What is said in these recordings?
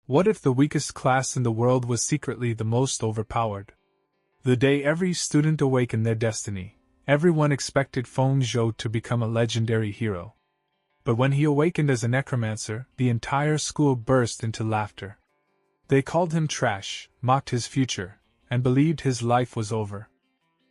What if the weakest class in the world was secretly the most overpowered? The day every student awakened their destiny, everyone expected Feng Zhou to become a legendary hero. But when he awakened as a necromancer, the entire school burst into laughter. They called him trash, mocked his future, and believed his life was over.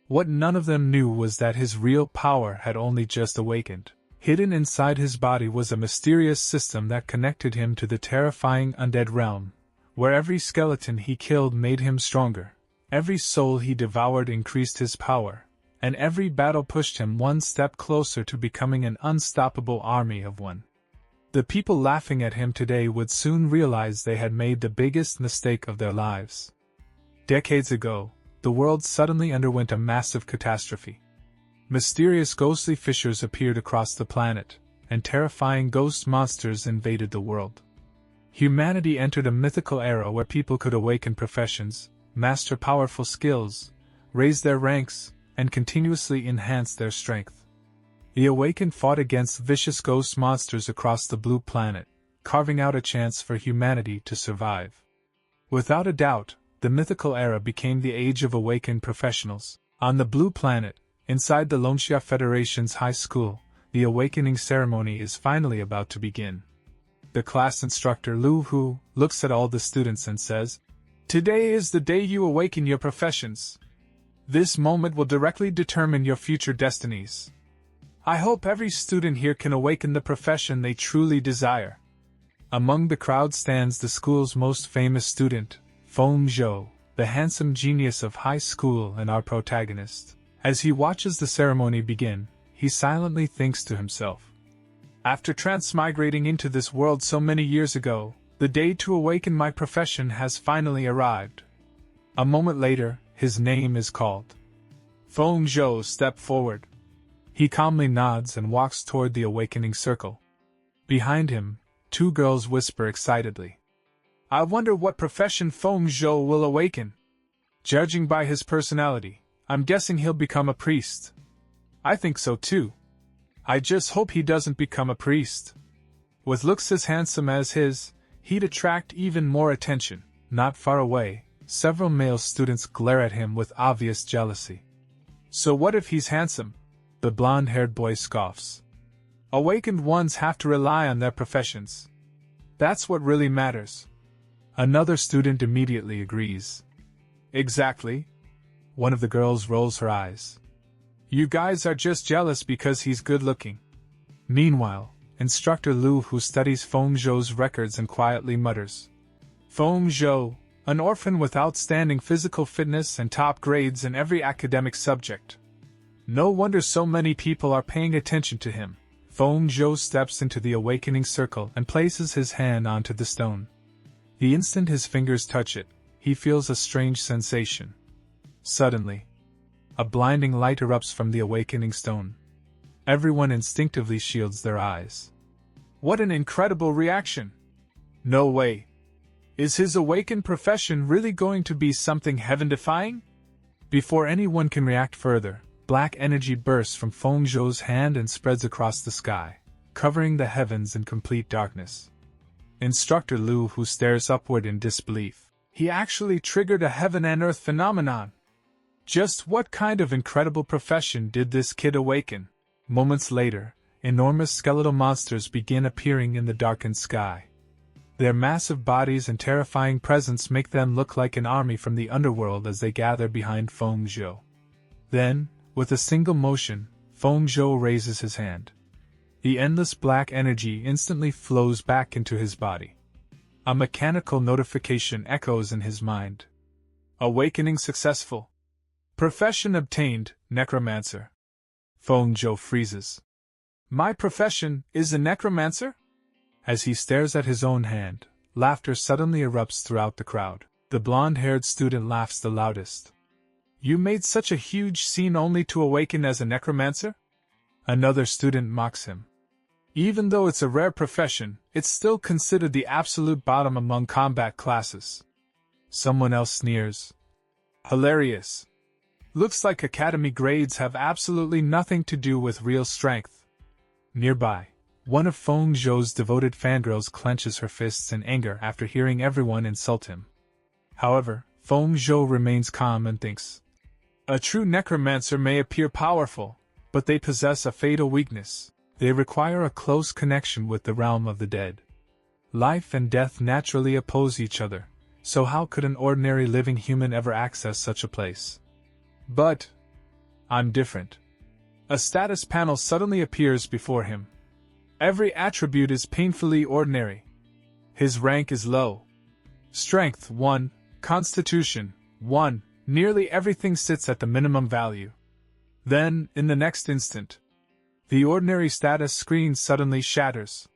What none of them knew was that his real power had only just awakened. Hidden inside his body was a mysterious system that connected him to the terrifying undead realm, where every skeleton he killed made him stronger, every soul he devoured increased his power, and every battle pushed him one step closer to becoming an unstoppable army of one. The people laughing at him today would soon realize they had made the biggest mistake of their lives. Decades ago, the world suddenly underwent a massive catastrophe. Mysterious ghostly fissures appeared across the planet, and terrifying ghost monsters invaded the world. Humanity entered a mythical era where people could awaken professions, master powerful skills, raise their ranks, and continuously enhance their strength. The awakened fought against vicious ghost monsters across the blue planet, carving out a chance for humanity to survive. Without a doubt, the mythical era became the age of awakened professionals. On the blue planet, inside the Lonxia Federation's high school, the awakening ceremony is finally about to begin. The class instructor Lu Hu looks at all the students and says, "Today is the day you awaken your professions. This moment will directly determine your future destinies. I hope every student here can awaken the profession they truly desire." Among the crowd stands the school's most famous student, Feng Zhou, the handsome genius of high school and our protagonist. As he watches the ceremony begin, he silently thinks to himself, "After transmigrating into this world so many years ago, the day to awaken my profession has finally arrived." A moment later, his name is called. Feng Zhou steps forward. He calmly nods and walks toward the awakening circle. Behind him, two girls whisper excitedly, "I wonder what profession Feng Zhou will awaken. Judging by his personality, I'm guessing he'll become a priest." "I think so too. I just hope he doesn't become a priest. With looks as handsome as his, he'd attract even more attention." Not far away, several male students glare at him with obvious jealousy. "So what if he's handsome?" the blonde-haired boy scoffs. "Awakened ones have to rely on their professions. That's what really matters." Another student immediately agrees. "Exactly." One of the girls rolls her eyes. "You guys are just jealous because he's good-looking." Meanwhile, Instructor Lu, who studies Feng Zhou's records, and quietly mutters, "Feng Zhou, an orphan with outstanding physical fitness and top grades in every academic subject. No wonder so many people are paying attention to him." Feng Zhou steps into the awakening circle and places his hand onto the stone. The instant his fingers touch it, he feels a strange sensation. Suddenly, a blinding light erupts from the awakening stone. Everyone instinctively shields their eyes. What an incredible reaction! No way! Is his awakened profession really going to be something heaven-defying? Before anyone can react further, black energy bursts from Feng Zhou's hand and spreads across the sky, covering the heavens in complete darkness. Instructor Lu, who stares upward in disbelief. He actually triggered a heaven and earth phenomenon. Just what kind of incredible profession did this kid awaken? Moments later, enormous skeletal monsters begin appearing in the darkened sky. Their massive bodies and terrifying presence make them look like an army from the underworld as they gather behind Feng Zhou. Then, with a single motion, Feng Zhou raises his hand. The endless black energy instantly flows back into his body. A mechanical notification echoes in his mind. Awakening successful. Profession obtained, Necromancer. Feng Zhou freezes. My profession is a necromancer? As he stares at his own hand, laughter suddenly erupts throughout the crowd. The blonde-haired student laughs the loudest. You made such a huge scene only to awaken as a necromancer? Another student mocks him. Even though it's a rare profession, it's still considered the absolute bottom among combat classes. Someone else sneers. Hilarious. Looks like academy grades have absolutely nothing to do with real strength. Nearby, One of Feng Zhou's devoted fangirls clenches her fists in anger after hearing everyone insult him. However, Feng Zhou remains calm and thinks, a true necromancer may appear powerful, but they possess a fatal weakness. They require a close connection with the realm of the dead. Life and death naturally oppose each other, so how could an ordinary living human ever access such a place? But I'm different. A status panel suddenly appears before him. Every attribute is painfully ordinary. His rank is low. Strength 1, Constitution 1, nearly everything sits at the minimum value. Then, in the next instant, the ordinary status screen suddenly shatters.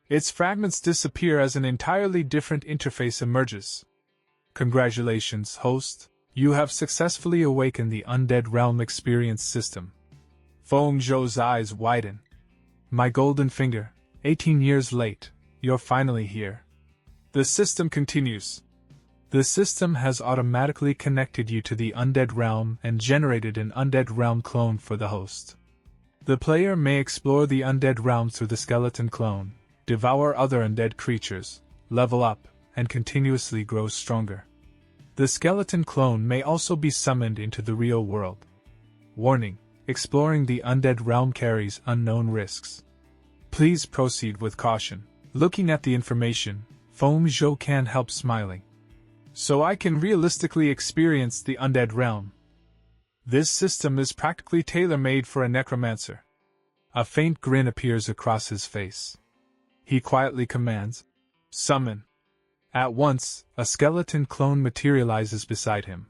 Its fragments disappear as an entirely different interface emerges. Congratulations, host. You have successfully awakened the Undead Realm Experience System. Feng Zhou's eyes widen. My golden finger, 18 years late, you're finally here. The system continues. The system has automatically connected you to the Undead Realm and generated an Undead Realm clone for the host. The player may explore the Undead Realm through the skeleton clone, devour other undead creatures, level up, and continuously grow stronger. The skeleton clone may also be summoned into the real world. Warning: exploring the Undead Realm carries unknown risks. Please proceed with caution. Looking at the information, Feng Zhou can't help smiling. So I can realistically experience the Undead Realm. This system is practically tailor-made for a necromancer. A faint grin appears across his face. He quietly commands, "Summon." At once, a skeleton clone materializes beside him.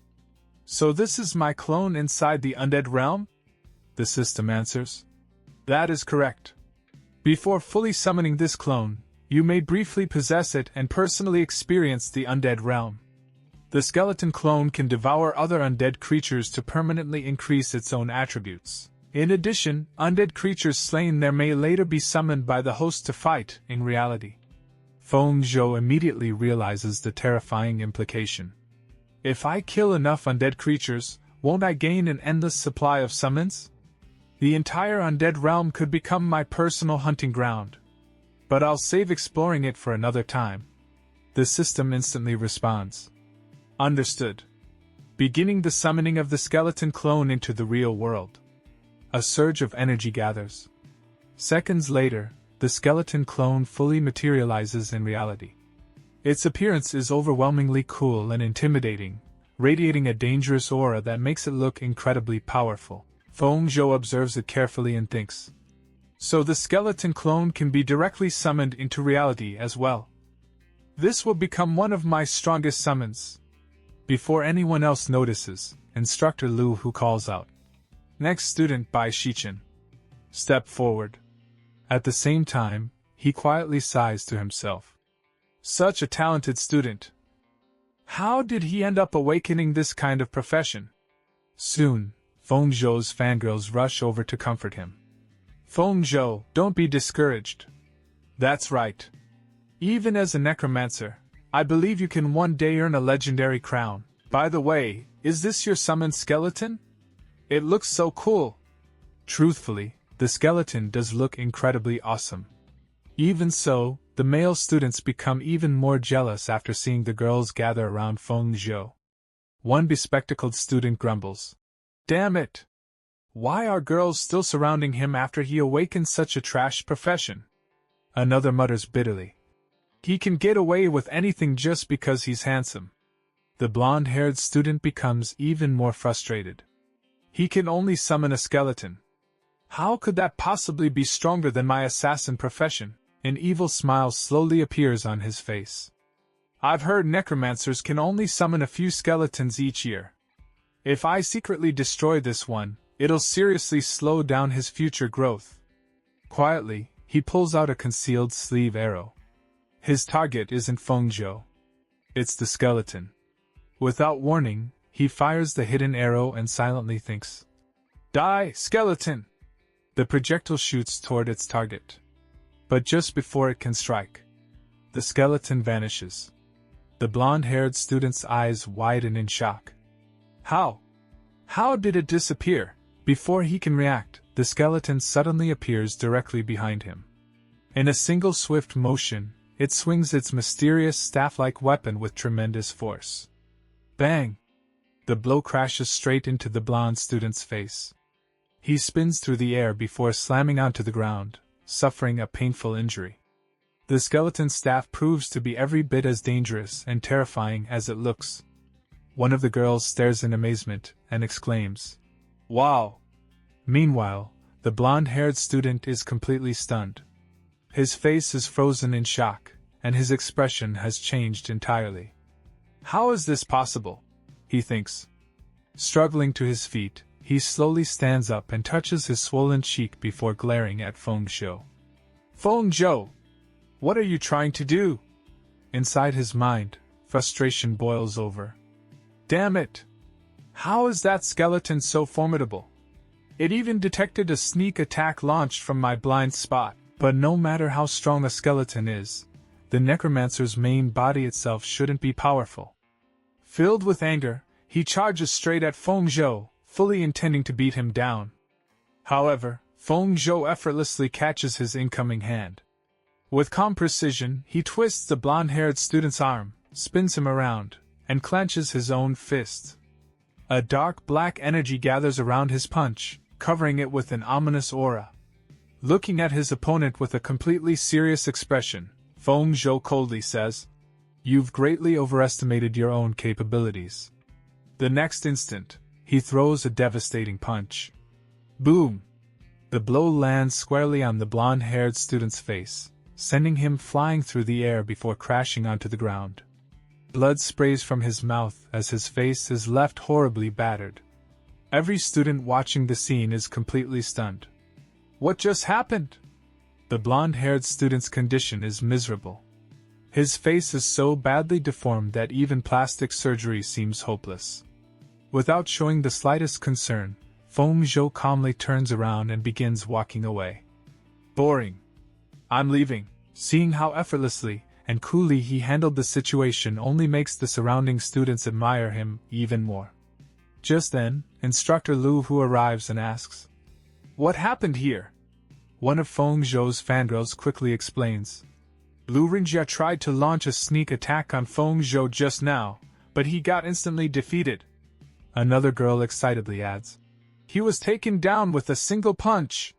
So this is my clone inside the Undead Realm? The system answers. That is correct. Before fully summoning this clone, you may briefly possess it and personally experience the Undead Realm. The skeleton clone can devour other undead creatures to permanently increase its own attributes. In addition, undead creatures slain there may later be summoned by the host to fight, in reality. Feng Zhou immediately realizes the terrifying implication. If I kill enough undead creatures, won't I gain an endless supply of summons? The entire undead realm could become my personal hunting ground. But I'll save exploring it for another time. The system instantly responds. Understood. Beginning the summoning of the skeleton clone into the real world. A surge of energy gathers. Seconds later, the skeleton clone fully materializes in reality. Its appearance is overwhelmingly cool and intimidating, radiating a dangerous aura that makes it look incredibly powerful. Feng Zhou observes it carefully and thinks. So the skeleton clone can be directly summoned into reality as well. This will become one of my strongest summons. Before anyone else notices, Instructor Lu Hu calls out. Next student Bai Shichen. Step forward. At the same time, he quietly sighs to himself. Such a talented student. How did he end up awakening this kind of profession? Soon, Feng Zhou's fangirls rush over to comfort him. Feng Zhou, don't be discouraged. That's right. Even as a necromancer, I believe you can one day earn a legendary crown. By the way, is this your summoned skeleton? It looks so cool. Truthfully, the skeleton does look incredibly awesome. Even so, the male students become even more jealous after seeing the girls gather around Feng Zhou. One bespectacled student grumbles. Damn it! Why are girls still surrounding him after he awakened such a trash profession? Another mutters bitterly. He can get away with anything just because he's handsome. The blonde-haired student becomes even more frustrated. He can only summon a skeleton. How could that possibly be stronger than my assassin profession? An evil smile slowly appears on his face. I've heard necromancers can only summon a few skeletons each year. If I secretly destroy this one, it'll seriously slow down his future growth. Quietly, he pulls out a concealed sleeve arrow. His target isn't Feng Zhou. It's the skeleton. Without warning, he fires the hidden arrow and silently thinks. Die, skeleton! The projectile shoots toward its target. But just before it can strike, the skeleton vanishes. The blonde-haired student's eyes widen in shock. How? How did it disappear? Before he can react, the skeleton suddenly appears directly behind him. In a single swift motion, it swings its mysterious staff-like weapon with tremendous force. Bang! The blow crashes straight into the blonde student's face. He spins through the air before slamming onto the ground, suffering a painful injury. The skeleton staff proves to be every bit as dangerous and terrifying as it looks. One of the girls stares in amazement and exclaims, "Wow!" Meanwhile, the blonde-haired student is completely stunned. His face is frozen in shock, and his expression has changed entirely. How is this possible? He thinks. Struggling to his feet, he slowly stands up and touches his swollen cheek before glaring at Feng Zhou. "Feng Zhou! What are you trying to do?" Inside his mind, frustration boils over. Damn it! How is that skeleton so formidable? It even detected a sneak attack launched from my blind spot. But no matter how strong a skeleton is, the Necromancer's main body itself shouldn't be powerful. Filled with anger, he charges straight at Feng Zhou, fully intending to beat him down. However, Feng Zhou effortlessly catches his incoming hand. With calm precision, he twists the blonde-haired student's arm, spins him around, and clenches his own fist. A dark black energy gathers around his punch, covering it with an ominous aura. Looking at his opponent with a completely serious expression, Feng Zhou coldly says, "You've greatly overestimated your own capabilities." The next instant, he throws a devastating punch. Boom! The blow lands squarely on the blonde-haired student's face, sending him flying through the air before crashing onto the ground. Blood sprays from his mouth as his face is left horribly battered. Every student watching the scene is completely stunned. What just happened? The blonde-haired student's condition is miserable. His face is so badly deformed that even plastic surgery seems hopeless. Without showing the slightest concern, Feng Zhou calmly turns around and begins walking away. Boring. I'm leaving. Seeing how effortlessly and coolly he handled the situation only makes the surrounding students admire him even more. Just then, Instructor Lu Hu arrives and asks, "What happened here?" One of Feng Zhou's fangirls quickly explains. Lu Ringjia tried to launch a sneak attack on Feng Zhou just now, but he got instantly defeated. Another girl excitedly adds, "He was taken down with a single punch."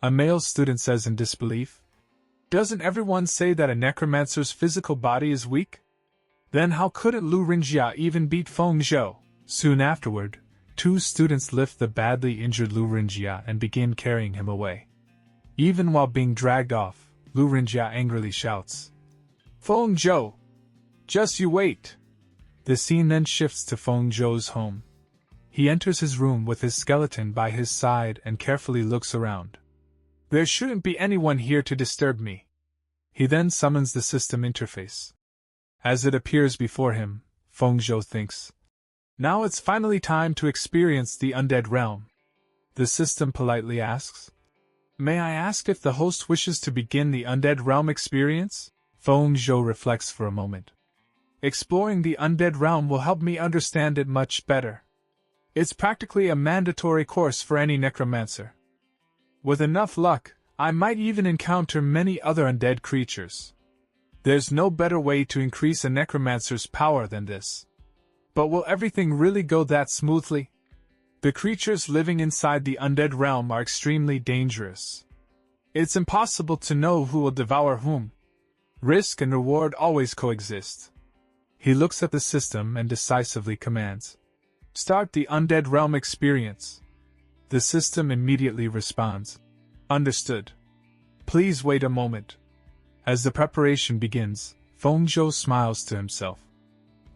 A male student says in disbelief, "Doesn't everyone say that a necromancer's physical body is weak? Then how couldn't Lu Ringjia even beat Feng Zhou?" Soon afterward, two students lift the badly injured Lu Ringjia and begin carrying him away. Even while being dragged off, Lu Ringjia angrily shouts, "Feng Zhou! Just you wait!" The scene then shifts to Feng Zhou's home. He enters his room with his skeleton by his side and carefully looks around. "There shouldn't be anyone here to disturb me." He then summons the system interface. As it appears before him, Feng Zhou thinks, "Now it's finally time to experience the undead realm." The system politely asks, "May I ask if the host wishes to begin the undead realm experience?" Feng Zhou reflects for a moment. "Exploring the undead realm will help me understand it much better. It's practically a mandatory course for any necromancer. With enough luck, I might even encounter many other undead creatures. There's no better way to increase a necromancer's power than this. But will everything really go that smoothly? The creatures living inside the undead realm are extremely dangerous. It's impossible to know who will devour whom. Risk and reward always coexist." He looks at the system and decisively commands, "Start the undead realm experience." The system immediately responds, "Understood. Please wait a moment." As the preparation begins, Feng Zhou smiles to himself.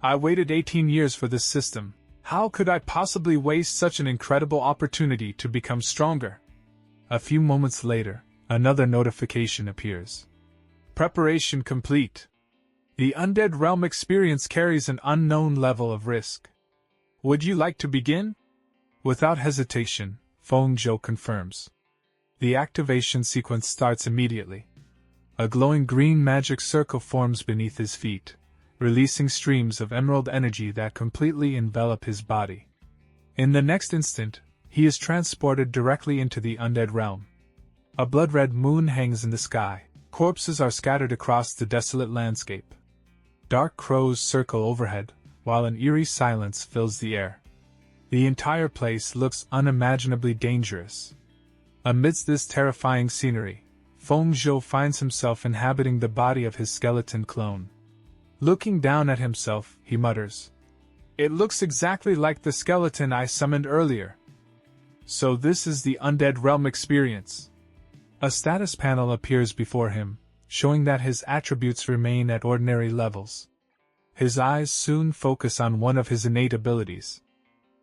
"I waited 18 years for this system. How could I possibly waste such an incredible opportunity to become stronger?" A few moments later, another notification appears. "Preparation complete. The undead realm experience carries an unknown level of risk. Would you like to begin?" Without hesitation, Feng Zhou confirms. The activation sequence starts immediately. A glowing green magic circle forms beneath his feet, releasing streams of emerald energy that completely envelop his body. In the next instant, he is transported directly into the undead realm. A blood-red moon hangs in the sky, Corpses are scattered across the desolate landscape. Dark crows circle overhead, while an eerie silence fills the air. The entire place looks unimaginably dangerous. Amidst this terrifying scenery, Feng Zhou finds himself inhabiting the body of his skeleton clone. Looking down at himself, he mutters, "It looks exactly like the skeleton I summoned earlier. So this is the undead realm experience." A status panel appears before him, showing that his attributes remain at ordinary levels. His eyes soon focus on one of his innate abilities.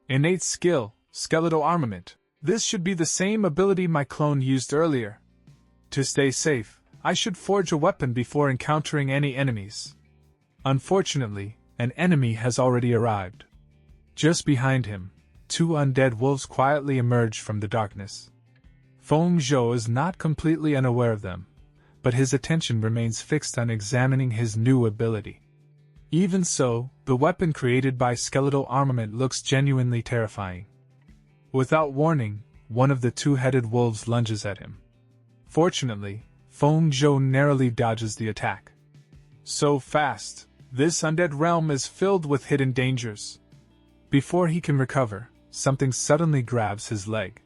Innate skill, skeletal armament. This should be the same ability my clone used earlier. To stay safe, I should forge a weapon before encountering any enemies. Unfortunately, an enemy has already arrived. Just behind him, two undead wolves quietly emerge from the darkness. Feng Zhou is not completely unaware of them, but his attention remains fixed on examining his new ability. Even so, the weapon created by skeletal armament looks genuinely terrifying. Without warning, one of the two-headed wolves lunges at him. Fortunately, Feng Zhou narrowly dodges the attack. So fast, this undead realm is filled with hidden dangers. Before he can recover, something suddenly grabs his leg.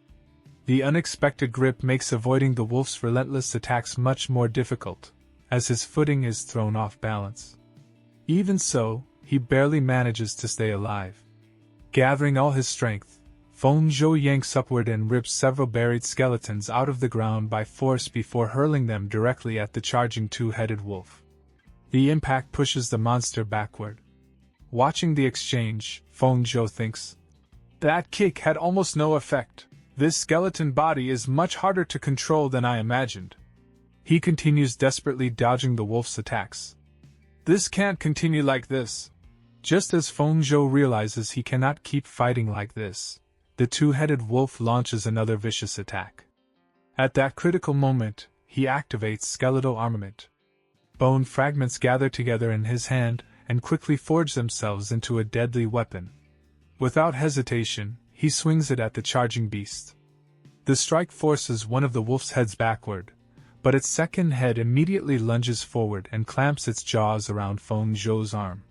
The unexpected grip makes avoiding the wolf's relentless attacks much more difficult, as his footing is thrown off balance. Even so, he barely manages to stay alive. Gathering all his strength, Feng Zhou yanks upward and rips several buried skeletons out of the ground by force before hurling them directly at the charging two-headed wolf. The impact pushes the monster backward. Watching the exchange, Feng Zhou thinks, "That kick had almost no effect. This skeleton body is much harder to control than I imagined." He continues desperately dodging the wolf's attacks. This can't continue like this. Just as Feng Zhou realizes he cannot keep fighting like this, the two-headed wolf launches another vicious attack. At that critical moment, he activates skeletal armament. Bone fragments gather together in his hand and quickly forge themselves into a deadly weapon. Without hesitation, he swings it at the charging beast. The strike forces one of the wolf's heads backward, but its second head immediately lunges forward and clamps its jaws around Feng Zhou's arm.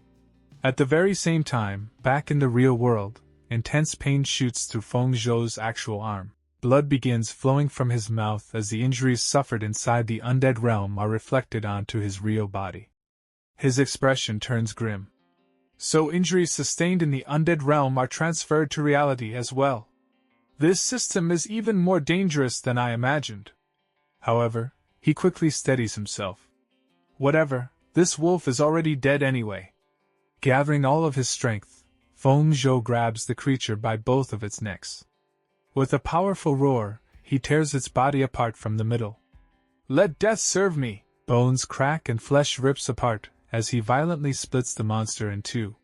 At the very same time, back in the real world, intense pain shoots through Feng Zhou's actual arm. Blood begins flowing from his mouth as the injuries suffered inside the undead realm are reflected onto his real body. His expression turns grim. So injuries sustained in the undead realm are transferred to reality as well. This system is even more dangerous than I imagined. However, he quickly steadies himself. Whatever, this wolf is already dead anyway. Gathering all of his strength, Feng Zhou grabs the creature by both of its necks. With a powerful roar, he tears its body apart from the middle. "Let death serve me!" Bones crack and flesh rips apart as he violently splits the monster in two.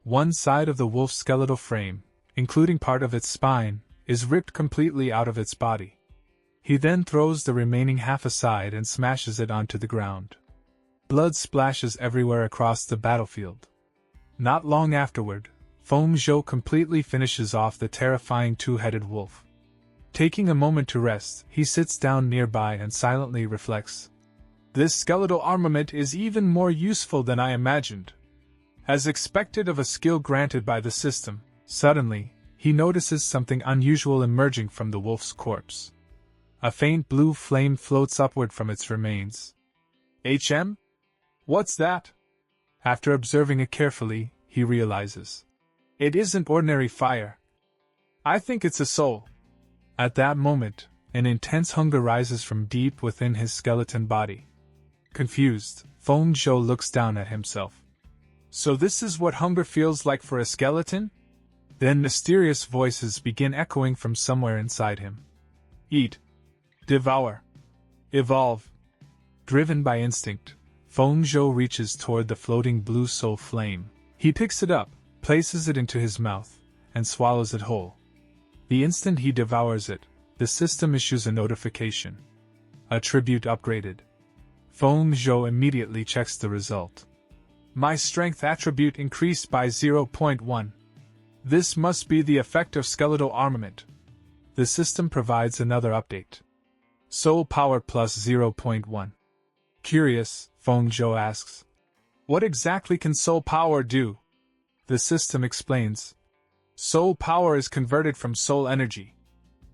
One side of the wolf's skeletal frame, including part of its spine, is ripped completely out of its body. He then throws the remaining half aside and smashes it onto the ground. Blood splashes everywhere across the battlefield. Not long afterward, Feng Zhou completely finishes off the terrifying two-headed wolf. Taking a moment to rest, he sits down nearby and silently reflects. This skeletal armament is even more useful than I imagined. As expected of a skill granted by the system, suddenly, he notices something unusual emerging from the wolf's corpse. A faint blue flame floats upward from its remains. What's that? After observing it carefully, he realizes. It isn't ordinary fire. I think it's a soul. At that moment, an intense hunger rises from deep within his skeleton body. Confused, Feng Zhou looks down at himself. So this is what hunger feels like for a skeleton? Then mysterious voices begin echoing from somewhere inside him. Eat. Devour. Evolve. Driven by instinct, Feng Zhou reaches toward the floating blue soul flame. He picks it up, places it into his mouth, and swallows it whole. The instant he devours it, the system issues a notification. Attribute upgraded. Feng Zhou immediately checks the result. My strength attribute increased by 0.1. This must be the effect of skeletal armament. The system provides another update. Soul power plus 0.1. Curious, Fengzhou asks. What exactly can soul power do? The system explains. Soul power is converted from soul energy.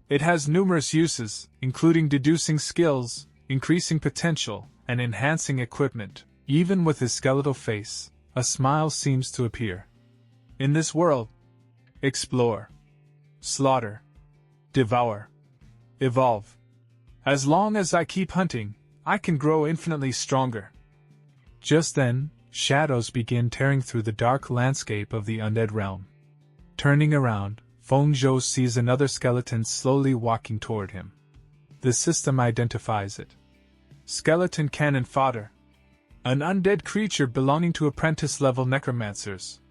It has numerous uses, including deducing skills, increasing potential, and enhancing equipment. Even with his skeletal face, a smile seems to appear. In this world, explore, slaughter, devour, evolve. As long as I keep hunting, I can grow infinitely stronger. Just then, shadows begin tearing through the dark landscape of the undead realm. Turning around, Fengzhou sees another skeleton slowly walking toward him. The system identifies it. Skeleton cannon fodder. An undead creature belonging to apprentice-level necromancers.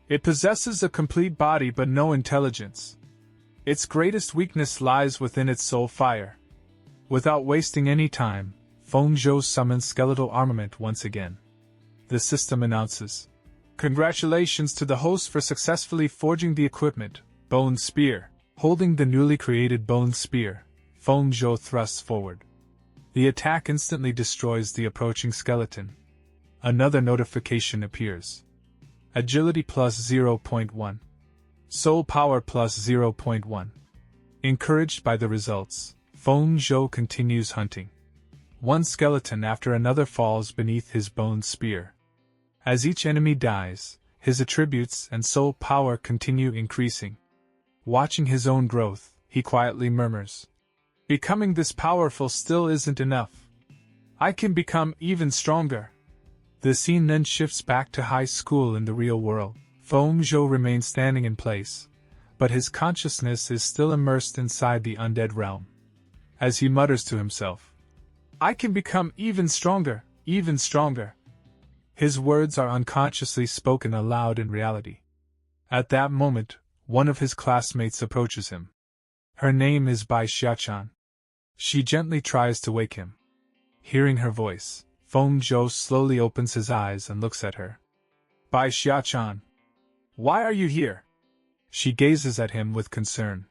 It possesses a complete body but no intelligence. Its greatest weakness lies within its soul fire. Without wasting any time, Fengzhou summons skeletal armament once again. The system announces, "Congratulations to the host for successfully forging the equipment, Bone Spear." Holding the newly created Bone Spear, Fengzhou thrusts forward. The attack instantly destroys the approaching skeleton. Another notification appears. Agility plus 0.1. Soul power plus 0.1. Encouraged by the results, Fengzhou continues hunting. One skeleton after another falls beneath his bone spear. As each enemy dies, his attributes and soul power continue increasing. Watching his own growth, he quietly murmurs, "Becoming this powerful still isn't enough. I can become even stronger." The scene then shifts back to high school in the real world. Fengzhou remains standing in place, but his consciousness is still immersed inside the undead realm. As he mutters to himself, "I can become even stronger, even stronger." His words are unconsciously spoken aloud in reality. At that moment, one of his classmates approaches him. Her name is Bai Xiachan. She gently tries to wake him. Hearing her voice, Fengzhou slowly opens his eyes and looks at her. "Bai Xiachan, why are you here?" She gazes at him with concern.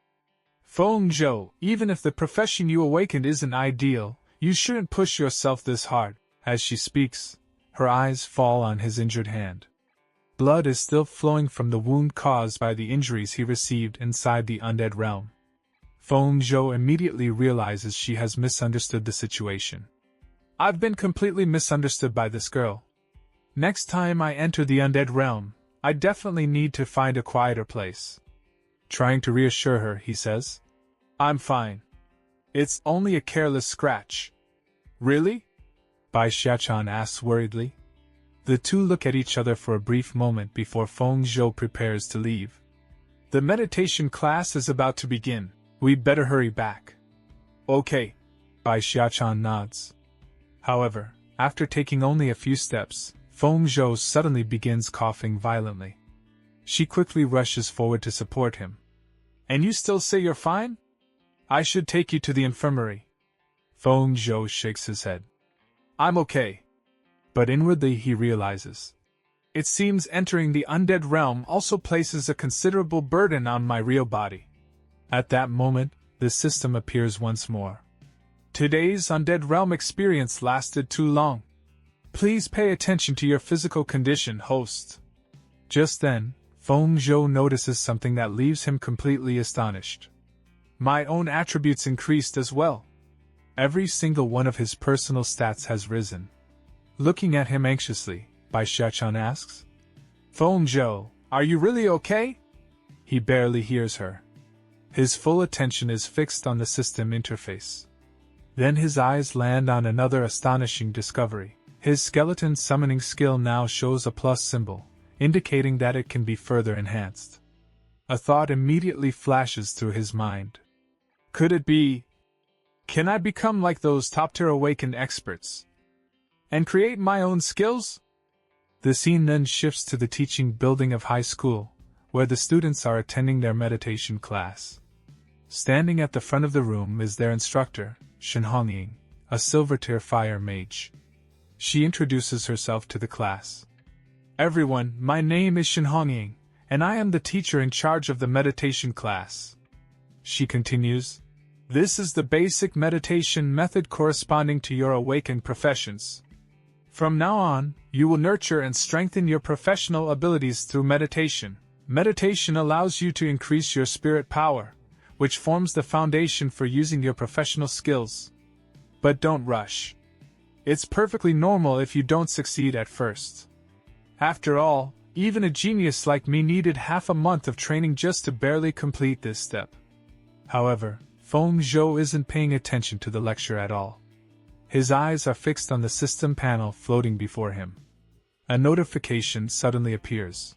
"Fengzhou, even if the profession you awakened isn't ideal, you shouldn't push yourself this hard." As she speaks, her eyes fall on his injured hand. Blood is still flowing from the wound caused by the injuries he received inside the undead realm. Fengzhou immediately realizes she has misunderstood the situation. "I've been completely misunderstood by this girl. Next time I enter the undead realm, I definitely need to find a quieter place." Trying to reassure her, he says, "I'm fine. It's only a careless scratch." "Really?" Bai Xiachan asks worriedly. The two look at each other for a brief moment before Fengzhou prepares to leave. "The meditation class is about to begin. We'd better hurry back." "Okay." Bai Xiachan nods. However, after taking only a few steps, Fengzhou suddenly begins coughing violently. She quickly rushes forward to support him. "And you still say you're fine? I should take you to the infirmary." Fengzhou shakes his head. "I'm okay." But inwardly he realizes, "It seems entering the undead realm also places a considerable burden on my real body." At that moment, the system appears once more. "Today's undead realm experience lasted too long. Please pay attention to your physical condition, host." Just then, Fengzhou notices something that leaves him completely astonished. My own attributes increased as well. Every single one of his personal stats has risen. Looking at him anxiously, Bai Xiachan asks, "Fengzhou, are you really okay?" He barely hears her. His full attention is fixed on the system interface. Then his eyes land on another astonishing discovery. His skeleton summoning skill now shows a plus symbol, indicating that it can be further enhanced. A thought immediately flashes through his mind. Could it be, can I become like those top-tier awakened experts and create my own skills? The scene then shifts to the teaching building of high school, where the students are attending their meditation class. Standing at the front of the room is their instructor, Shenhongying, a silver-tier fire mage. She introduces herself to the class. "Everyone, my name is Shenhongying, and I am the teacher in charge of the meditation class." She continues, "This is the basic meditation method corresponding to your awakened professions. From now on, you will nurture and strengthen your professional abilities through meditation. Meditation allows you to increase your spirit power, which forms the foundation for using your professional skills. But don't rush. It's perfectly normal if you don't succeed at first. After all, even a genius like me needed half a month of training just to barely complete this step. However, Feng Zhou isn't paying attention to the lecture at all. His eyes are fixed on the system panel floating before him. A notification suddenly appears.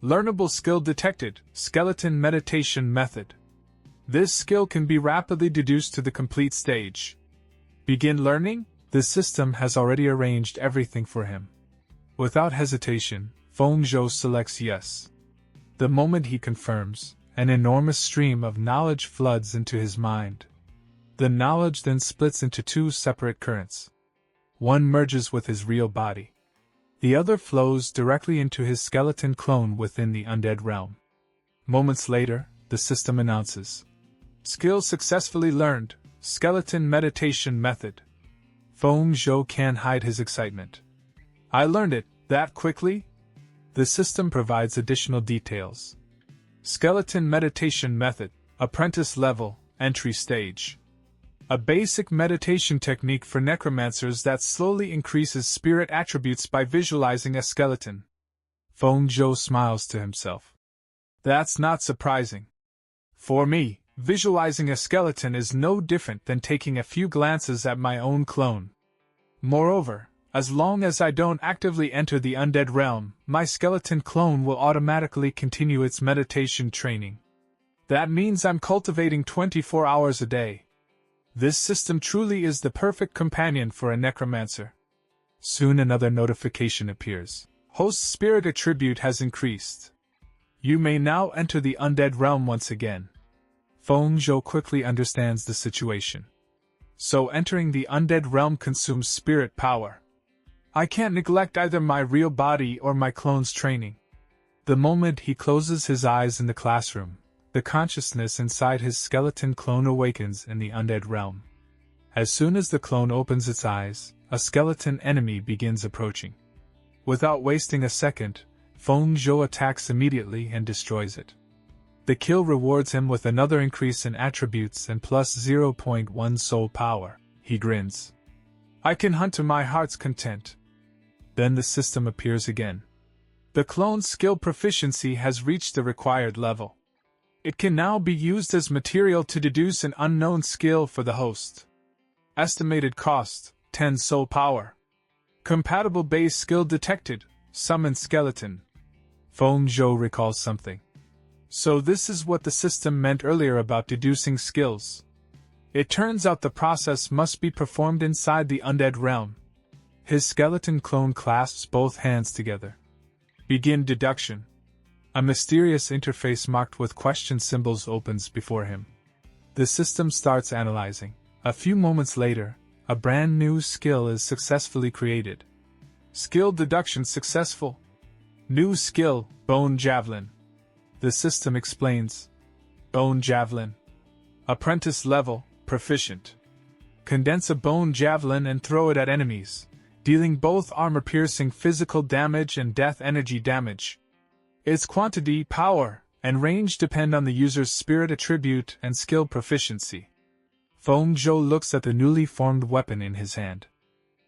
Learnable skill detected, skeleton meditation method. This skill can be rapidly deduced to the complete stage. Begin learning? The system has already arranged everything for him. Without hesitation, Feng Zhou selects yes. The moment he confirms, an enormous stream of knowledge floods into his mind. The knowledge then splits into two separate currents. One merges with his real body. The other flows directly into his skeleton clone within the undead realm. Moments later, the system announces. Skill successfully learned, skeleton meditation method. Feng Zhou can't hide his excitement. I learned it, that quickly? The system provides additional details. Skeleton meditation method, apprentice level, entry stage. A basic meditation technique for necromancers that slowly increases spirit attributes by visualizing a skeleton. Feng Zhou smiles to himself. That's not surprising. For me, visualizing a skeleton is no different than taking a few glances at my own clone. Moreover, as long as I don't actively enter the undead realm, my skeleton clone will automatically continue its meditation training. That means I'm cultivating 24 hours a day. This system truly is the perfect companion for a necromancer. Soon another notification appears. Host's spirit attribute has increased. You may now enter the undead realm once again. Feng Zhou quickly understands the situation. So entering the undead realm consumes spirit power. I can't neglect either my real body or my clone's training. The moment he closes his eyes in the classroom, the consciousness inside his skeleton clone awakens in the undead realm. As soon as the clone opens its eyes, a skeleton enemy begins approaching. Without wasting a second, Feng Zhou attacks immediately and destroys it. The kill rewards him with another increase in attributes and plus 0.1 soul power. He grins. I can hunt to my heart's content. Then the system appears again. The clone's skill proficiency has reached the required level. It can now be used as material to deduce an unknown skill for the host. Estimated cost, 10 soul power. Compatible base skill detected, summon skeleton. Feng Zhou recalls something. So this is what the system meant earlier about deducing skills. It turns out the process must be performed inside the undead realm. His skeleton clone clasps both hands together. Begin deduction. A mysterious interface marked with question symbols opens before him. The system starts analyzing. A few moments later, a brand new skill is successfully created. Skill deduction successful. New skill, Bone Javelin. The system explains. Bone Javelin. Apprentice level, proficient. Condense a bone javelin and throw it at enemies, dealing both armor-piercing physical damage and death energy damage. Its quantity, power, and range depend on the user's spirit attribute and skill proficiency. Feng Zhou looks at the newly formed weapon in his hand.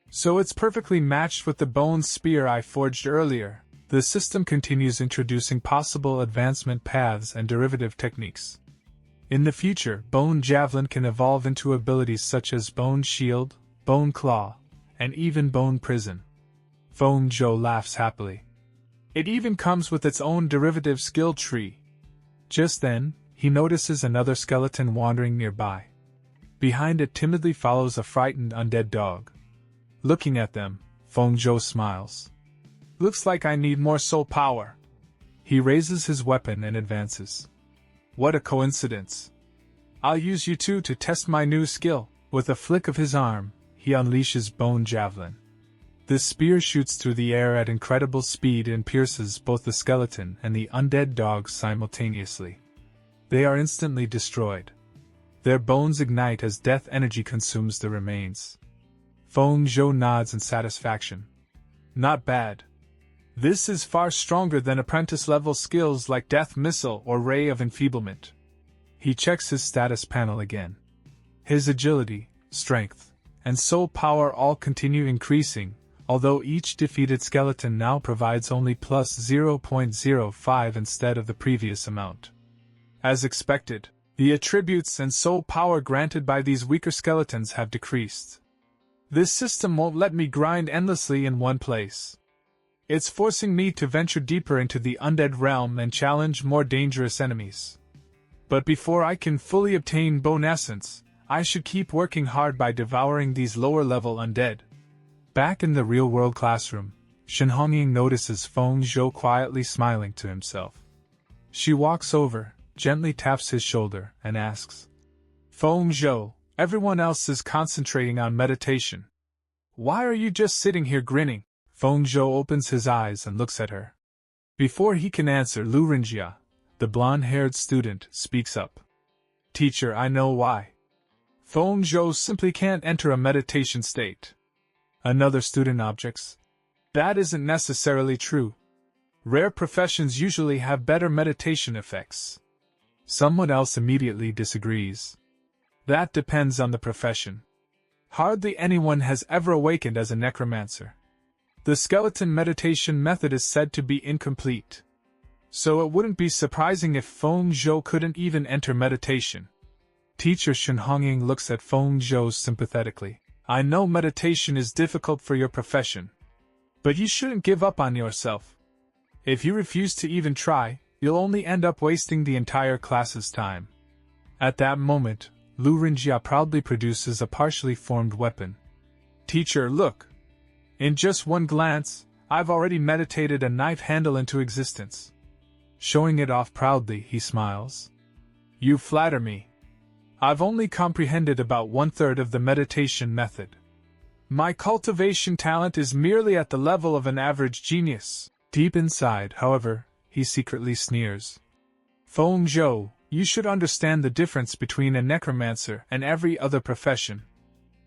So it's perfectly matched with the bone spear I forged earlier. The system continues introducing possible advancement paths and derivative techniques. In the future, Bone Javelin can evolve into abilities such as Bone Shield, Bone Claw, and even Bone Prison. Feng Zhou laughs happily. It even comes with its own derivative skill tree. Just then, he notices another skeleton wandering nearby. Behind it timidly follows a frightened undead dog. Looking at them, Feng Zhou smiles. Looks like I need more soul power. He raises his weapon and advances. What a coincidence. I'll use you two to test my new skill. With a flick of his arm, he unleashes Bone Javelin. The spear shoots through the air at incredible speed and pierces both the skeleton and the undead dog simultaneously. They are instantly destroyed. Their bones ignite as death energy consumes the remains. Feng Zhou nods in satisfaction. Not bad. This is far stronger than apprentice-level skills like Death Missile or Ray of Enfeeblement. He checks his status panel again. His agility, strength, and soul power all continue increasing, although each defeated skeleton now provides only plus 0.05 instead of the previous amount. As expected, the attributes and soul power granted by these weaker skeletons have decreased. This system won't let me grind endlessly in one place. It's forcing me to venture deeper into the undead realm and challenge more dangerous enemies. But before I can fully obtain Bone Essence, I should keep working hard by devouring these lower-level undead. Back in the real-world classroom, Shinhongying notices Feng Zhou quietly smiling to himself. She walks over, gently taps his shoulder, and asks, "Feng Zhou, everyone else is concentrating on meditation. Why are you just sitting here grinning?" Feng Zhou opens his eyes and looks at her. Before he can answer, Lu Rinjia, the blonde-haired student, speaks up. "Teacher, I know why. Feng Zhou simply can't enter a meditation state." Another student objects. "That isn't necessarily true. Rare professions usually have better meditation effects." Someone else immediately disagrees. "That depends on the profession. Hardly anyone has ever awakened as a necromancer. The skeleton meditation method is said to be incomplete. So it wouldn't be surprising if Feng Zhou couldn't even enter meditation." Teacher Shinhongying looks at Feng Zhou sympathetically. "I know meditation is difficult for your profession. But you shouldn't give up on yourself. If you refuse to even try, you'll only end up wasting the entire class's time." At that moment, Lu Rinjia proudly produces a partially formed weapon. "Teacher, look! In just one glance, I've already meditated a knife handle into existence." Showing it off proudly, he smiles. "You flatter me. I've only comprehended about 1/3 of the meditation method. My cultivation talent is merely at the level of an average genius." Deep inside, however, he secretly sneers. "Feng Zhou, you should understand the difference between a necromancer and every other profession."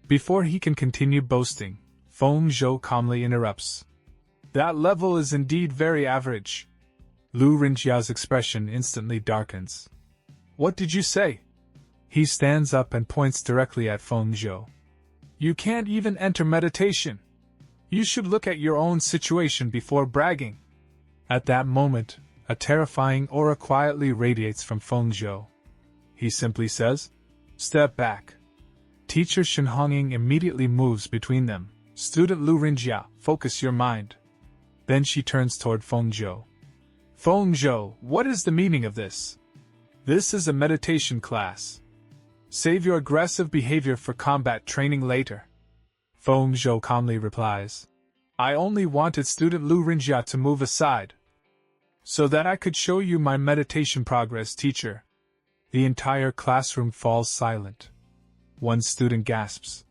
Before he can continue boasting, Feng Zhou calmly interrupts. "That level is indeed very average." Lu Rinjia's expression instantly darkens. "What did you say?" He stands up and points directly at Feng Zhou. "You can't even enter meditation. You should look at your own situation before bragging." At that moment, a terrifying aura quietly radiates from Feng Zhou. He simply says, "Step back." Teacher Shinhongying immediately moves between them. "Student Lu Rinjia, focus your mind." Then she turns toward Feng Zhou. "Feng Zhou, what is the meaning of this? This is a meditation class. Save your aggressive behavior for combat training later." Feng Zhou calmly replies, "I only wanted student Lu Rinjia to move aside, so that I could show you my meditation progress, teacher." The entire classroom falls silent. One student gasps.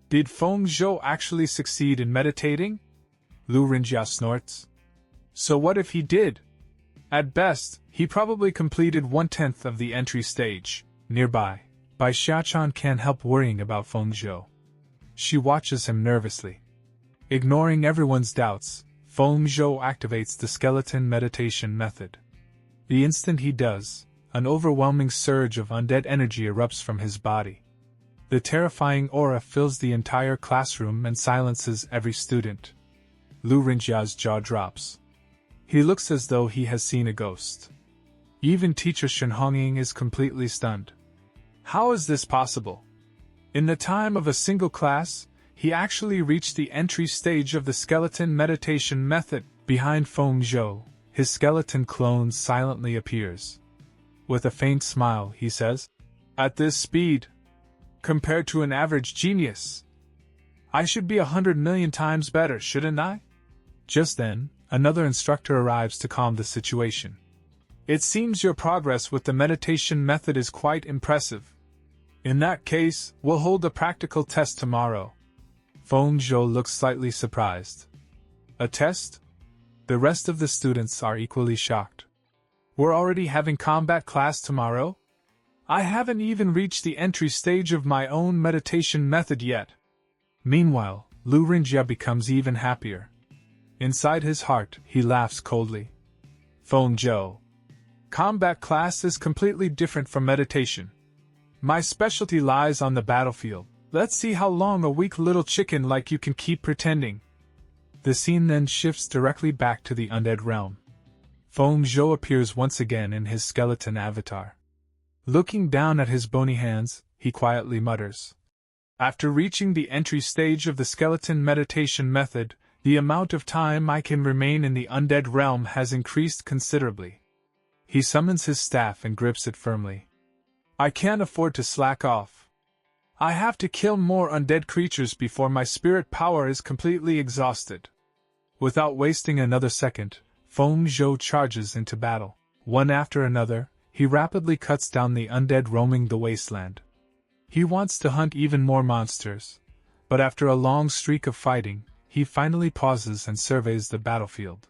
"Did Feng Zhou actually succeed in meditating?" Lu Rinjia snorts. "So what if he did? At best, he probably completed 1/10 of the entry stage." Nearby, Bai Xiachan can't help worrying about Feng Zhou. She watches him nervously. Ignoring everyone's doubts, Feng Zhou activates the skeleton meditation method. The instant he does, an overwhelming surge of undead energy erupts from his body. The terrifying aura fills the entire classroom and silences every student. Lu Rinjia's jaw drops. He looks as though he has seen a ghost. Even teacher Shinhongying is completely stunned. How is this possible? In the time of a single class, he actually reached the entry stage of the skeleton meditation method. Behind Feng Zhou, his skeleton clone silently appears. With a faint smile, he says, "At this speed, compared to an average genius, I should be 100 million times better, shouldn't I?" Just then, another instructor arrives to calm the situation. "It seems your progress with the meditation method is quite impressive. In that case, we'll hold a practical test tomorrow." Feng Zhou looks slightly surprised. "A test?" The rest of the students are equally shocked. "We're already having combat class tomorrow? I haven't even reached the entry stage of my own meditation method yet." Meanwhile, Lu Rinjia becomes even happier. Inside his heart, he laughs coldly. Feng Zhou. Combat class is completely different from meditation. My specialty lies on the battlefield. Let's see how long a weak little chicken like you can keep pretending. The scene then shifts directly back to the undead realm. Feng Zhou appears once again in his skeleton avatar. Looking down at his bony hands, he quietly mutters. After reaching the entry stage of the skeleton meditation method, the amount of time I can remain in the undead realm has increased considerably. He summons his staff and grips it firmly. I can't afford to slack off. I have to kill more undead creatures before my spirit power is completely exhausted. Without wasting another second, Feng Zhou charges into battle. One after another, he rapidly cuts down the undead roaming the wasteland. He wants to hunt even more monsters, but after a long streak of fighting, he finally pauses and surveys the battlefield.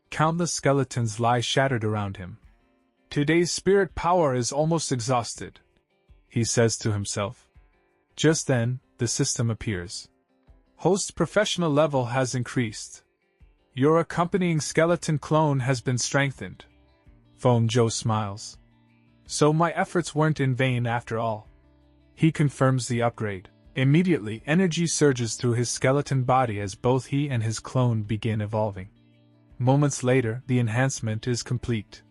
Countless skeletons lie shattered around him. Today's spirit power is almost exhausted, he says to himself. Just then, the system appears. Host professional level has increased. Your accompanying skeleton clone has been strengthened. Feng Zhou smiles. So my efforts weren't in vain after all. He confirms the upgrade. Immediately, energy surges through his skeleton body as both he and his clone begin evolving. Moments later, the enhancement is complete.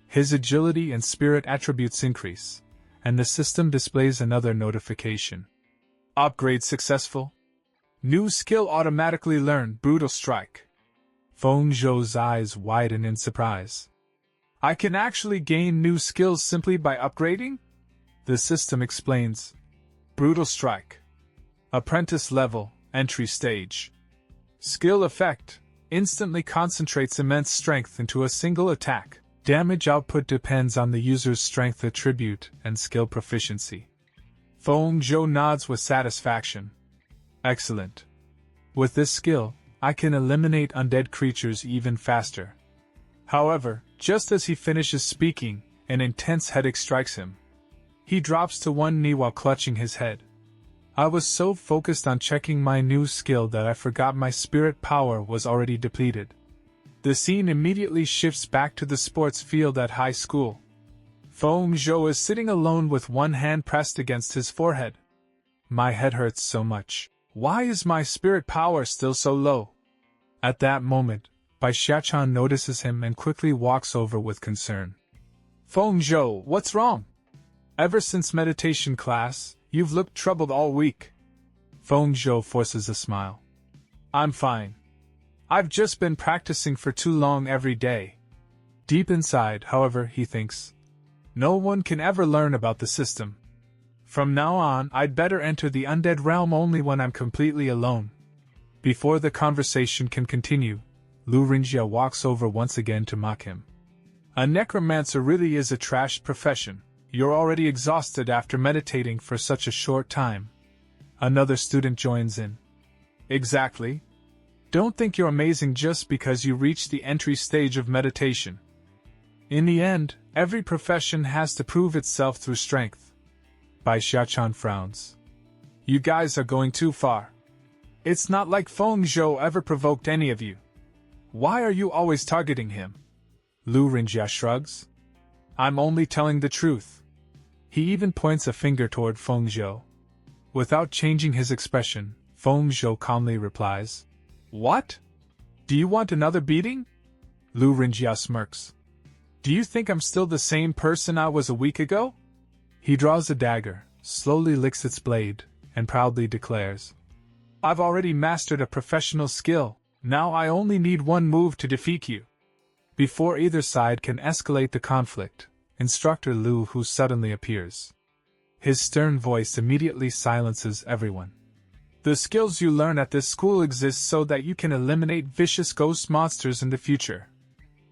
His agility and spirit attributes increase, and the system displays another notification. Upgrade successful. New skill automatically learned, Brutal Strike. Feng Zhou's eyes widen in surprise. I can actually gain new skills simply by upgrading? The system explains. Brutal Strike. Apprentice level, entry stage. Skill effect. Instantly concentrates immense strength into a single attack. Damage output depends on the user's strength attribute and skill proficiency. Feng Zhou nods with satisfaction. Excellent. With this skill, I can eliminate undead creatures even faster. However, just as he finishes speaking, an intense headache strikes him. He drops to one knee while clutching his head. I was so focused on checking my new skill that I forgot my spirit power was already depleted. The scene immediately shifts back to the sports field at high school. Feng Zhou is sitting alone with one hand pressed against his forehead. My head hurts so much. Why is my spirit power still so low? At that moment, Bai Xiachan notices him and quickly walks over with concern. Feng Zhou, what's wrong? Ever since meditation class, you've looked troubled all week. Feng Zhou forces a smile. I'm fine. I've just been practicing for too long every day. Deep inside, however, he thinks, no one can ever learn about the system. From now on, I'd better enter the undead realm only when I'm completely alone. Before the conversation can continue, Lu Ringjia walks over once again to mock him. A necromancer really is a trash profession. You're already exhausted after meditating for such a short time. Another student joins in. Exactly. Don't think you're amazing just because you reached the entry stage of meditation. In the end, every profession has to prove itself through strength. Bai Xiachan frowns. You guys are going too far. It's not like Feng Zhou ever provoked any of you. Why are you always targeting him? Lu Ringjia shrugs. I'm only telling the truth. He even points a finger toward Feng Zhou. Without changing his expression, Feng Zhou calmly replies, What? Do you want another beating? Lu Ringjia smirks. Do you think I'm still the same person I was a week ago? He draws a dagger, slowly licks its blade, and proudly declares, I've already mastered a professional skill, now I only need one move to defeat you. Before either side can escalate the conflict, Instructor Lu Hu suddenly appears. His stern voice immediately silences everyone. The skills you learn at this school exist so that you can eliminate vicious ghost monsters in the future.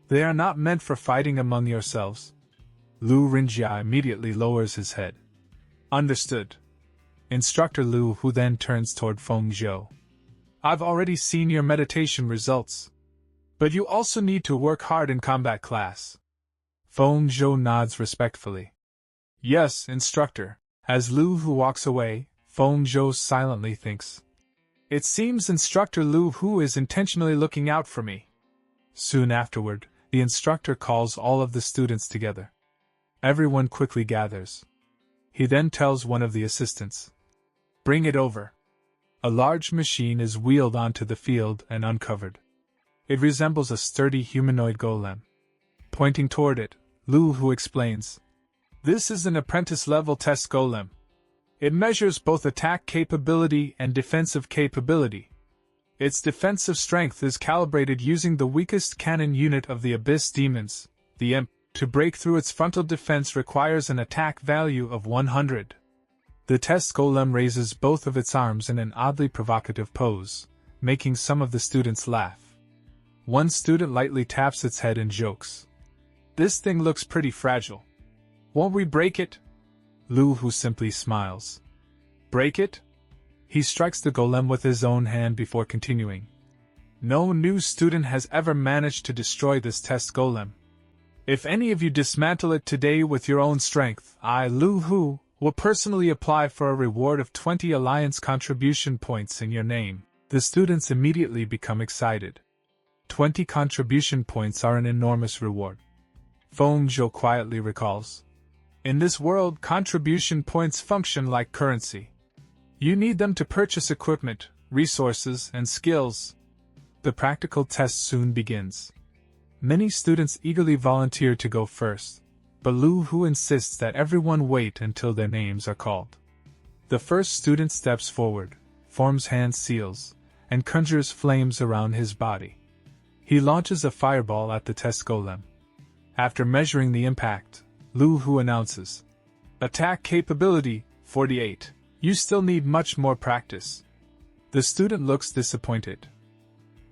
They are not meant for fighting among yourselves. Lu Ringjia immediately lowers his head. Understood. Instructor Lu Hu then turns toward Feng Zhou. I've already seen your meditation results. But you also need to work hard in combat class. Feng Zhou nods respectfully. Yes, instructor. As Lu Hu walks away, Feng Zhou silently thinks. It seems Instructor Lu Hu is intentionally looking out for me. Soon afterward, the instructor calls all of the students together. Everyone quickly gathers. He then tells one of the assistants, "Bring it over." A large machine is wheeled onto the field and uncovered. It resembles a sturdy humanoid golem. Pointing toward it, Lu Hu explains, "This is an apprentice-level test golem. It measures both attack capability and defensive capability. Its defensive strength is calibrated using the weakest cannon unit of the Abyss Demons, the Imp. To break through its frontal defense requires an attack value of 100. The test golem raises both of its arms in an oddly provocative pose, making some of the students laugh. One student lightly taps its head and jokes, "This thing looks pretty fragile. Won't we break it?" Lu Hu simply smiles. "Break it?" He strikes the golem with his own hand before continuing. "No new student has ever managed to destroy this test golem. If any of you dismantle it today with your own strength, I, Lu Hu, will personally apply for a reward of 20 alliance contribution points in your name." The students immediately become excited. 20 contribution points are an enormous reward. Feng Zhou quietly recalls, "In this world, contribution points function like currency. You need them to purchase equipment, resources, and skills." The practical test soon begins. Many students eagerly volunteer to go first, but Lu Hu insists that everyone wait until their names are called. The first student steps forward, forms hand seals, and conjures flames around his body. He launches a fireball at the test golem. After measuring the impact, Lu Hu announces, "Attack capability, 48. You still need much more practice." The student looks disappointed.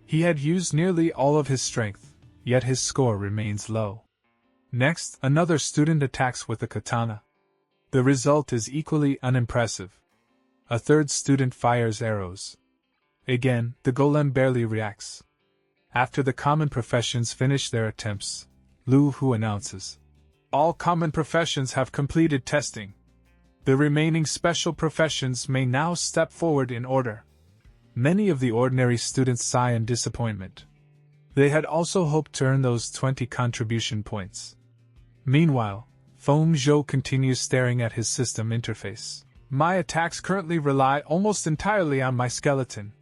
He had used nearly all of his strength, yet his score remains low. Next, another student attacks with a katana. The result is equally unimpressive. A third student fires arrows. Again, the golem barely reacts. After the common professions finish their attempts, Lu Hu announces, "All common professions have completed testing. The remaining special professions may now step forward in order." Many of the ordinary students sigh in disappointment. They had also hoped to earn those 20 contribution points. Meanwhile, Feng Zhou continues staring at his system interface. "My attacks currently rely almost entirely on my skeleton.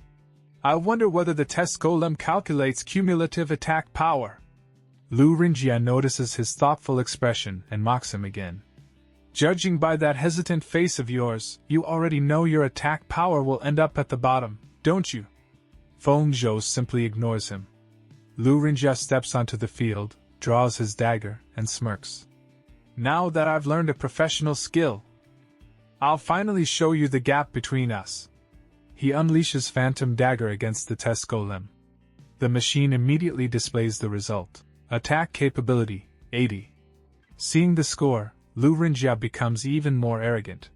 I wonder whether the test golem calculates cumulative attack power." Lu Rinjia notices his thoughtful expression and mocks him again. "Judging by that hesitant face of yours, you already know your attack power will end up at the bottom, don't you?" Feng Zhou simply ignores him. Lu Rinjia steps onto the field, draws his dagger, and smirks. "Now that I've learned a professional skill, I'll finally show you the gap between us." He unleashes Phantom Dagger against the test golem. The machine immediately displays the result. Attack capability, 80. Seeing the score, Lu Rinjia becomes even more arrogant.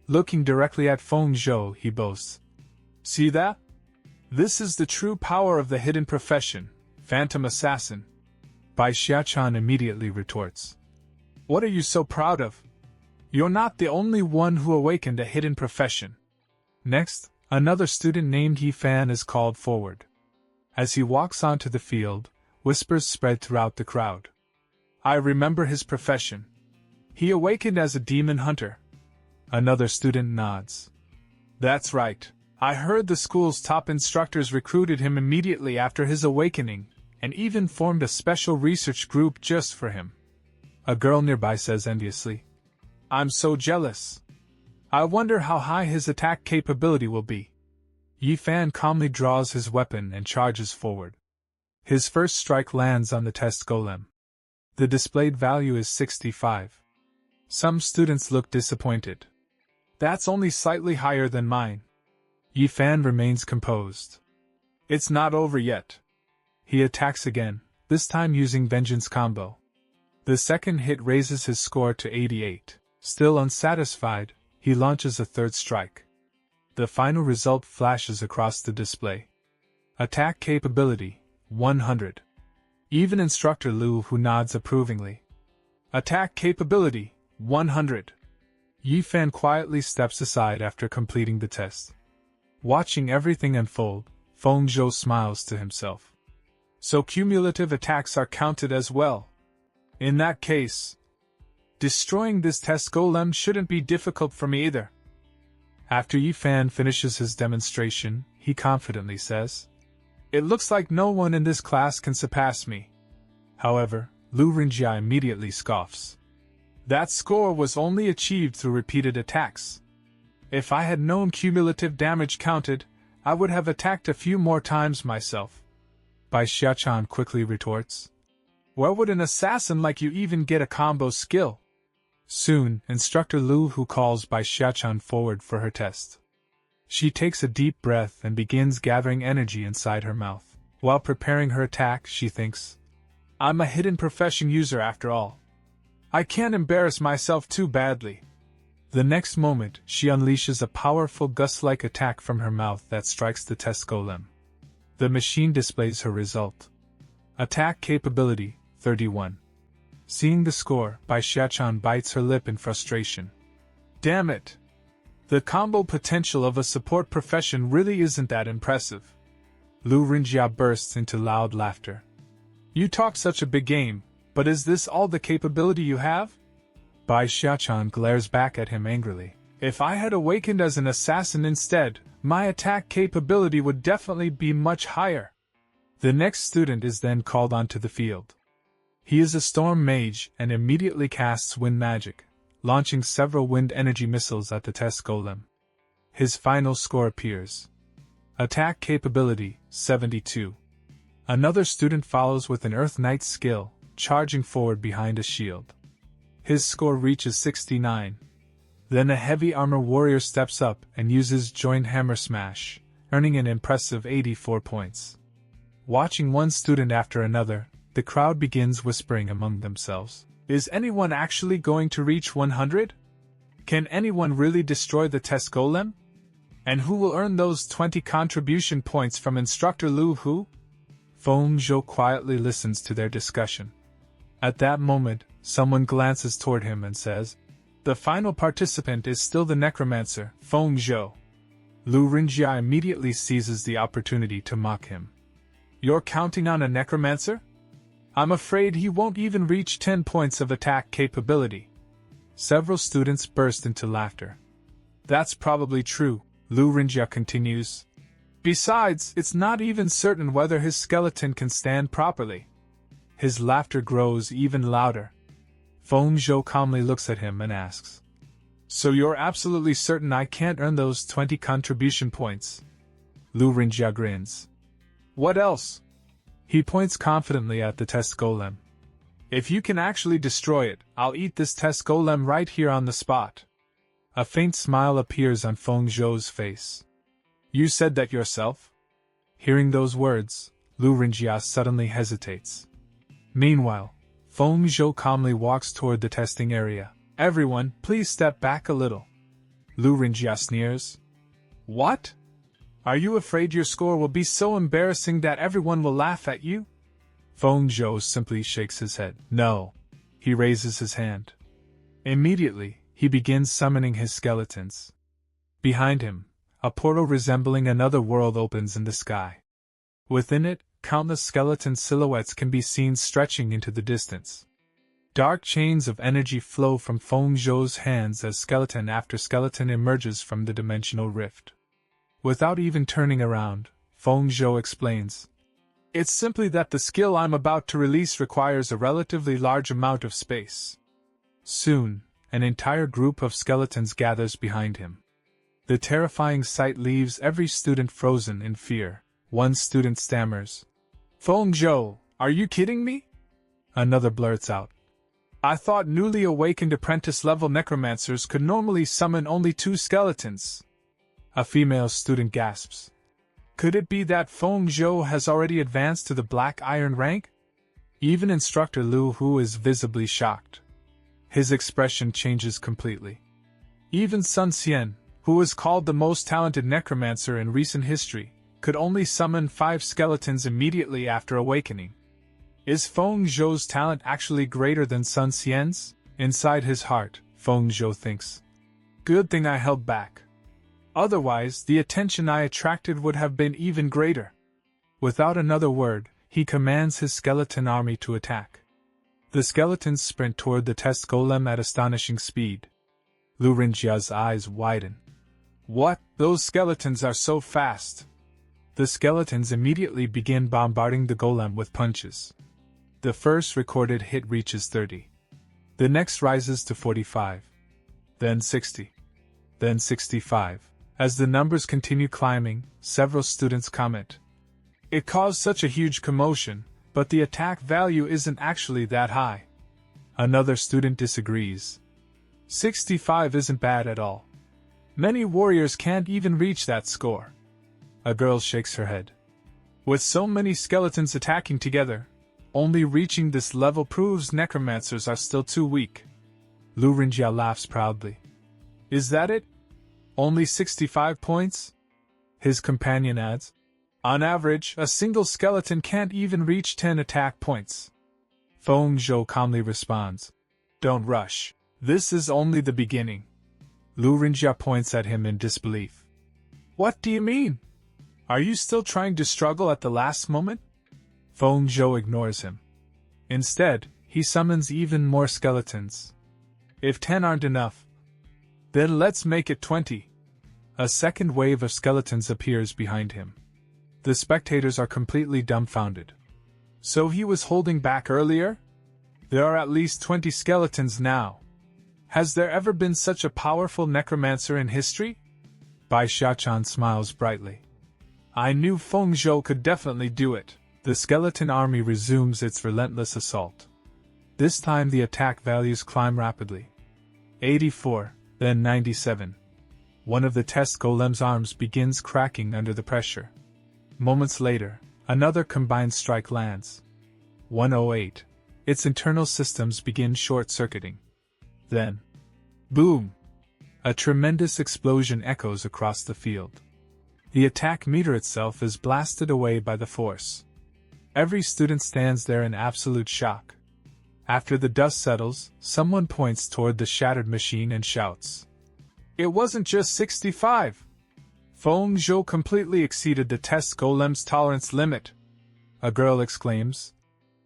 Looking directly at Feng Zhou, he boasts, "See that? This is the true power of the hidden profession, Phantom Assassin." Bai Xiachan immediately retorts, "What are you so proud of? You're not the only one who awakened a hidden profession." Next, another student named He Fan is called forward. As he walks onto the field, whispers spread throughout the crowd. "I remember his profession. He awakened as a demon hunter." Another student nods. "That's right. I heard the school's top instructors recruited him immediately after his awakening, and even formed a special research group just for him." A girl nearby says enviously, "I'm so jealous. I wonder how high his attack capability will be." Yi Fan calmly draws his weapon and charges forward. His first strike lands on the test golem. The displayed value is 65. Some students look disappointed. "That's only slightly higher than mine." Yi Fan remains composed. "It's not over yet." He attacks again, this time using Vengeance combo. The second hit raises his score to 88. Still unsatisfied, he launches a third strike. The final result flashes across the display. Attack capability, 100. Even Instructor Lu Hu nods approvingly. Attack capability, 100. Yi Fan quietly steps aside after completing the test. Watching everything unfold, Feng Zhou smiles to himself. So cumulative attacks are counted as well. In that case, destroying this test golem shouldn't be difficult for me either. After Yifan finishes his demonstration, he confidently says, "It looks like no one in this class can surpass me." However, Lu Rinjia immediately scoffs. That score was only achieved through repeated attacks. If I had known cumulative damage counted, I would have attacked a few more times myself. Bai Xiachan quickly retorts, "Where would an assassin like you even get a combo skill?" Soon, Instructor Lu Hu calls Bai Xiachan forward for her test. She takes a deep breath and begins gathering energy inside her mouth. While preparing her attack, she thinks, "I'm a hidden profession user after all. I can't embarrass myself too badly." The next moment, she unleashes a powerful gust-like attack from her mouth that strikes the test golem. The machine displays her result. Attack capability, 31. Seeing the score, Bai Xiachan bites her lip in frustration. Damn it! The combo potential of a support profession really isn't that impressive. Lu Rinjia bursts into loud laughter. "You talk such a big game, but is this all the capability you have?" Bai Xiachan glares back at him angrily. "If I had awakened as an assassin instead, my attack capability would definitely be much higher." The next student is then called onto the field. He is a storm mage and immediately casts wind magic, launching several wind energy missiles at the test golem. His final score appears. Attack capability, 72. Another student follows with an Earth Knight skill, charging forward behind a shield. His score reaches 69. Then a heavy armor warrior steps up and uses joint hammer smash, earning an impressive 84 points. Watching one student after another, the crowd begins whispering among themselves. Is anyone actually going to reach 100? Can anyone really destroy the test golem? And who will earn those 20 contribution points from Instructor Lu Hu? Feng Zhou quietly listens to their discussion. At that moment, someone glances toward him and says, "The final participant is still the Necromancer, Feng Zhou." Lu Rinjia immediately seizes the opportunity to mock him. "You're counting on a Necromancer? I'm afraid he won't even reach 10 points of attack capability." Several students burst into laughter. "That's probably true," Lu Rinjia continues. "Besides, it's not even certain whether his skeleton can stand properly." His laughter grows even louder. Feng Zhou calmly looks at him and asks, "So you're absolutely certain I can't earn those 20 contribution points?" Lu Rinjia grins. "What else?" He points confidently at the test golem. "If you can actually destroy it, I'll eat this test golem right here on the spot." A faint smile appears on Feng Zhou's face. "You said that yourself?" Hearing those words, Lu Rinjia suddenly hesitates. Meanwhile, Feng Zhou calmly walks toward the testing area. "Everyone, please step back a little." Lu Rinjia sneers. "What? Are you afraid your score will be so embarrassing that everyone will laugh at you?" Feng Zhou simply shakes his head. "No." He raises his hand. Immediately, he begins summoning his skeletons. Behind him, a portal resembling another world opens in the sky. Within it, countless skeleton silhouettes can be seen stretching into the distance. Dark chains of energy flow from Feng Zhou's hands as skeleton after skeleton emerges from the dimensional rift. Without even turning around, Feng Zhou explains, "It's simply that the skill I'm about to release requires a relatively large amount of space." Soon, an entire group of skeletons gathers behind him. The terrifying sight leaves every student frozen in fear. One student stammers, "Feng Zhou, are you kidding me?" Another blurts out, "I thought newly awakened apprentice-level necromancers could normally summon only 2 skeletons." A female student gasps, "Could it be that Feng Zhou has already advanced to the Black Iron rank?" Even Instructor Lu Hu is visibly shocked. His expression changes completely. Even Sun Xian, who was called the most talented necromancer in recent history, could only summon 5 skeletons immediately after awakening. Is Feng Zhou's talent actually greater than Sun Xian's? Inside his heart, Feng Zhou thinks, "Good thing I held back." Otherwise, the attention I attracted would have been even greater. Without another word, he commands his skeleton army to attack. The skeletons sprint toward the test golem at astonishing speed. Lurinjia's eyes widen. What? Those skeletons are so fast! The skeletons immediately begin bombarding the golem with punches. The first recorded hit reaches 30. The next rises to 45. Then 60. Then 65. As the numbers continue climbing, several students comment. It caused such a huge commotion, but the attack value isn't actually that high. Another student disagrees. 65 isn't bad at all. Many warriors can't even reach that score. A girl shakes her head. With so many skeletons attacking together, only reaching this level proves necromancers are still too weak. Lurinjia laughs proudly. Is that it? Only 65 points? His companion adds. On average, a single skeleton can't even reach 10 attack points. Feng Zhou calmly responds. Don't rush. This is only the beginning. Lurinjia points at him in disbelief. What do you mean? Are you still trying to struggle at the last moment? Feng Zhou ignores him. Instead, he summons even more skeletons. If 10 aren't enough, then let's make it 20. A second wave of skeletons appears behind him. The spectators are completely dumbfounded. So he was holding back earlier? There are at least 20 skeletons now. Has there ever been such a powerful necromancer in history? Bai Xiachan smiles brightly. I knew Feng Zhou could definitely do it. The skeleton army resumes its relentless assault. This time the attack values climb rapidly. 84, then 97. One of the test golem's arms begins cracking under the pressure. Moments later, another combined strike lands. 108. Its internal systems begin short-circuiting. Then, boom! A tremendous explosion echoes across the field. The attack meter itself is blasted away by the force. Every student stands there in absolute shock. After the dust settles, someone points toward the shattered machine and shouts. It wasn't just 65! Feng Zhou completely exceeded the test golem's tolerance limit. A girl exclaims.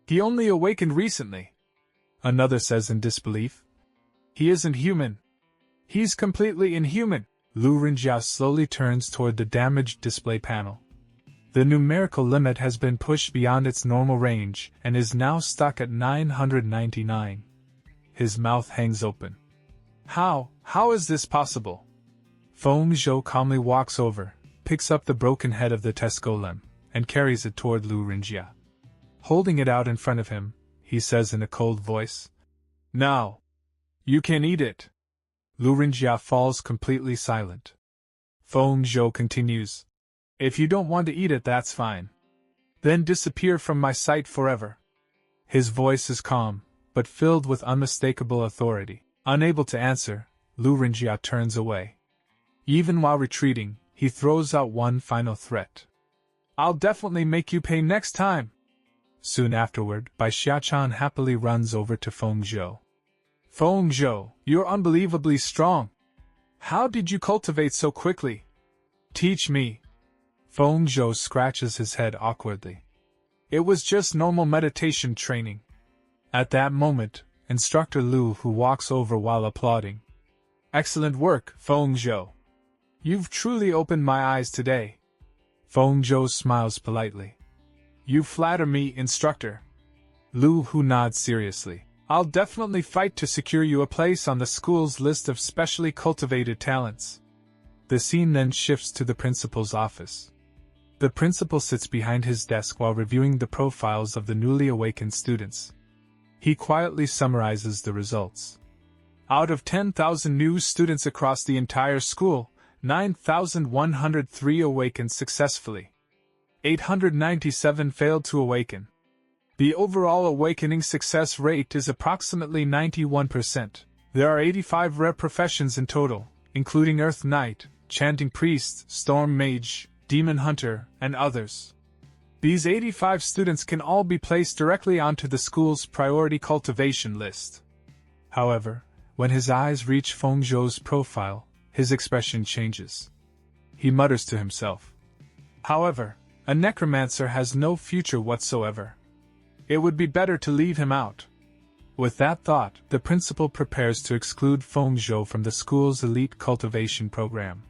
He only awakened recently. Another says in disbelief. He isn't human. He's completely inhuman. Lurinjia slowly turns toward the damaged display panel. The numerical limit has been pushed beyond its normal range and is now stuck at 999. His mouth hangs open. How is this possible? Feng Zhou calmly walks over, picks up the broken head of the test golem, and carries it toward Lurinjia. Holding it out in front of him, he says in a cold voice. Now, you can eat it. Lurinjia falls completely silent. Feng Zhou continues. If you don't want to eat it, that's fine. Then disappear from my sight forever. His voice is calm, but filled with unmistakable authority. Unable to answer, Lurinjia turns away. Even while retreating, he throws out one final threat. I'll definitely make you pay next time. Soon afterward, Bai Xiachan happily runs over to Feng Zhou. Feng Zhou, you're unbelievably strong. How did you cultivate so quickly? Teach me. Feng Zhou scratches his head awkwardly. It was just normal meditation training. At that moment, Instructor Lu Hu walks over while applauding. Excellent work, Feng Zhou. You've truly opened my eyes today. Feng Zhou smiles politely. You flatter me, instructor. Lu Hu nods seriously. I'll definitely fight to secure you a place on the school's list of specially cultivated talents. The scene then shifts to the principal's office. The principal sits behind his desk while reviewing the profiles of the newly awakened students. He quietly summarizes the results. Out of 10,000 new students across the entire school, 9,103 awakened successfully. 897 failed to awaken. The overall awakening success rate is approximately 91%. There are 85 rare professions in total, including Earth Knight, Chanting Priest, Storm Mage, Demon Hunter, and others. These 85 students can all be placed directly onto the school's priority cultivation list. However, when his eyes reach Feng Zhou's profile, his expression changes. he mutters to himself. However, a necromancer has no future whatsoever. It would be better to leave him out. With that thought, the principal prepares to exclude Feng Zhou from the school's elite cultivation program.